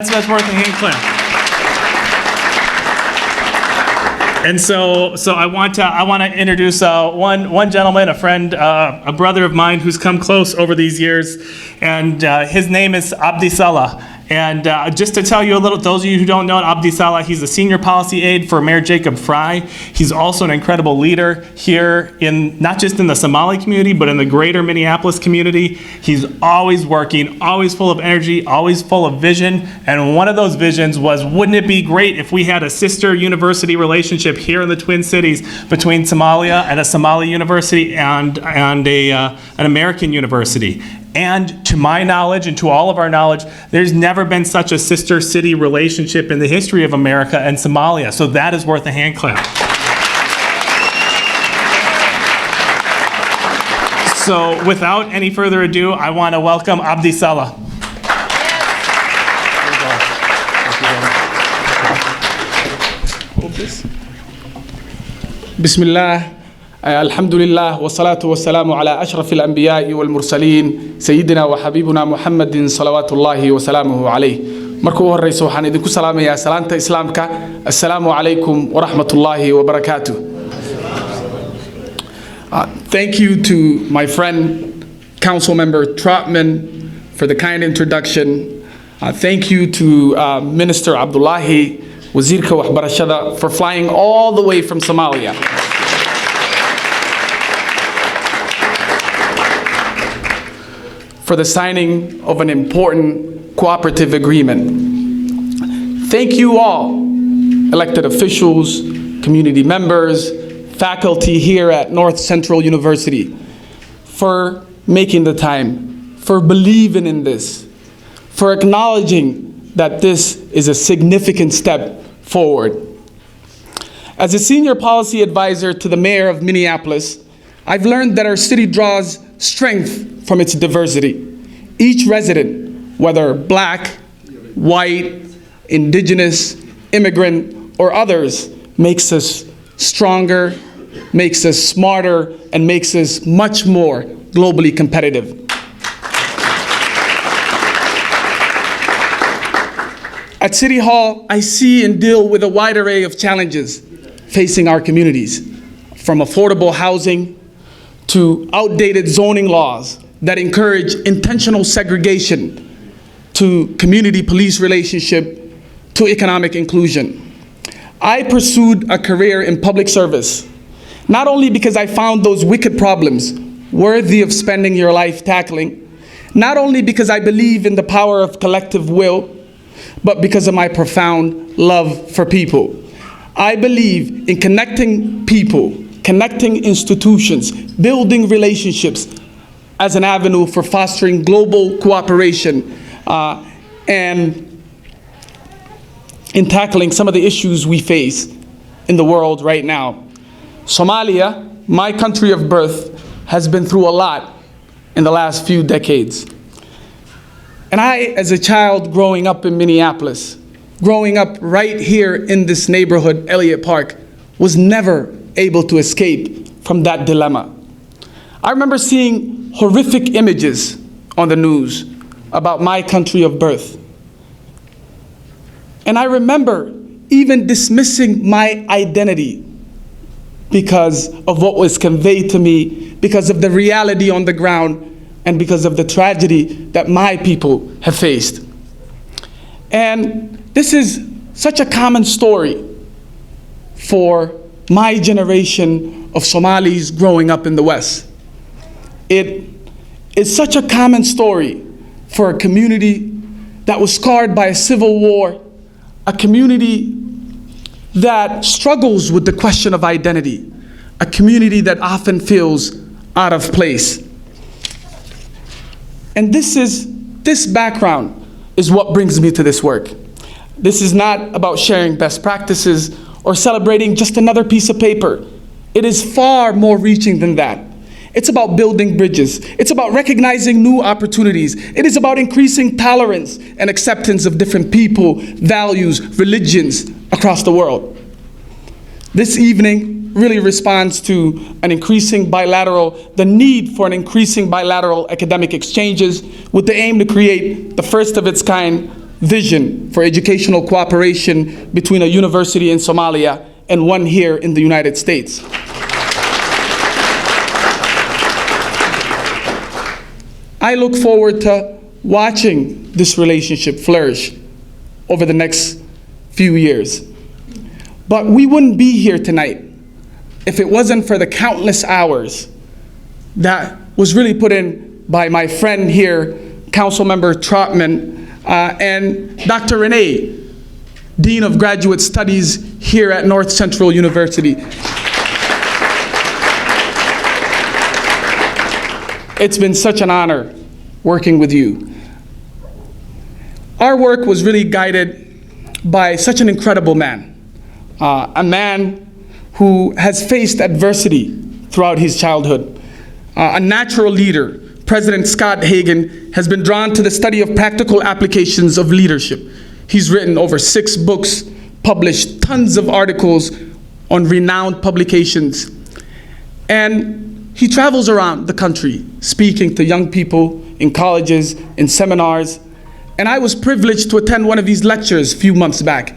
That's worth a hand clap. And so I want to introduce one gentleman, a friend, a brother of mine who's come close over these years, and his name is Abdi Salah. And just to tell you a little, those of you who don't know Abdi Salah, he's a senior policy aide for Mayor Jacob Fry. He's also an incredible leader here in, not just in the Somali community, but in the greater Minneapolis community. He's always working, always full of energy, always full of vision. And one of those visions was, wouldn't it be great if we had a sister university relationship here in the Twin Cities between Somalia and a Somali university and an American university. And to my knowledge and to all of our knowledge, there's never been such a sister city relationship in the history of America and Somalia. So that is worth a hand clap. So without any further ado, I want to welcome Abdi Salah. Bismillah. الحمد لله والصلاة والسلام على أشرف الأنبياء والمرسلين سيدنا وحبيبنا محمد صلوات الله وسلامه عليه. مركو الرئيس وحان إذنكو سلام يا سلامة إسلامك السلام عليكم ورحمة الله وبركاته. Thank you to my friend, Council Member Trotman, for the kind introduction. Thank you to Minister Abdullahi, Wazirka Wahbarashada, for flying all the way from Somalia. For the signing of an important cooperative agreement. Thank you all, elected officials, community members, faculty here at North Central University, for making the time, for believing in this, for acknowledging that this is a significant step forward. As a senior policy advisor to the mayor of Minneapolis, I've learned that our city draws strength from its diversity. Each resident, whether black, white, indigenous, immigrant, or others, makes us stronger, makes us smarter, and makes us much more globally competitive. At City Hall, I see and deal with a wide array of challenges facing our communities, from affordable housing to outdated zoning laws that encourage intentional segregation, to community police relationship, to economic inclusion. I pursued a career in public service, not only because I found those wicked problems worthy of spending your life tackling, not only because I believe in the power of collective will, but because of my profound love for people. I believe in connecting people, connecting institutions, building relationships as an avenue for fostering global cooperation and in tackling some of the issues we face in the world right now. Somalia, my country of birth, has been through a lot in the last few decades. And I, as a child growing up in Minneapolis, growing up right here in this neighborhood, Elliott Park, was never able to escape from that dilemma. I remember seeing horrific images on the news about my country of birth. And I remember even dismissing my identity because of what was conveyed to me, because of the reality on the ground, and because of the tragedy that my people have faced. And this is such a common story for my generation of Somalis growing up in the West. It is such a common story for a community that was scarred by a civil war, a community that struggles with the question of identity, a community that often feels out of place. And this background is what brings me to this work. This is not about sharing best practices or celebrating just another piece of paper. It is far more reaching than that. It's about building bridges. It's about recognizing new opportunities. It is about increasing tolerance and acceptance of different people, values, religions across the world. This evening really responds to the need for an increasing bilateral academic exchanges with the aim to create the first of its kind vision for educational cooperation between a university in Somalia and one here in the United States. I look forward to watching this relationship flourish over the next few years. But we wouldn't be here tonight if it wasn't for the countless hours that was really put in by my friend here, Councilmember Trotman, and Dr. Renee, Dean of Graduate Studies here at North Central University. It's been such an honor working with you. Our work was really guided by such an incredible man, a man who has faced adversity throughout his childhood, a natural leader. President Scott Hagan has been drawn to the study of practical applications of leadership. He's written over 6 books, published tons of articles on renowned publications, and he travels around the country speaking to young people in colleges, in seminars, and I was privileged to attend one of these lectures a few months back.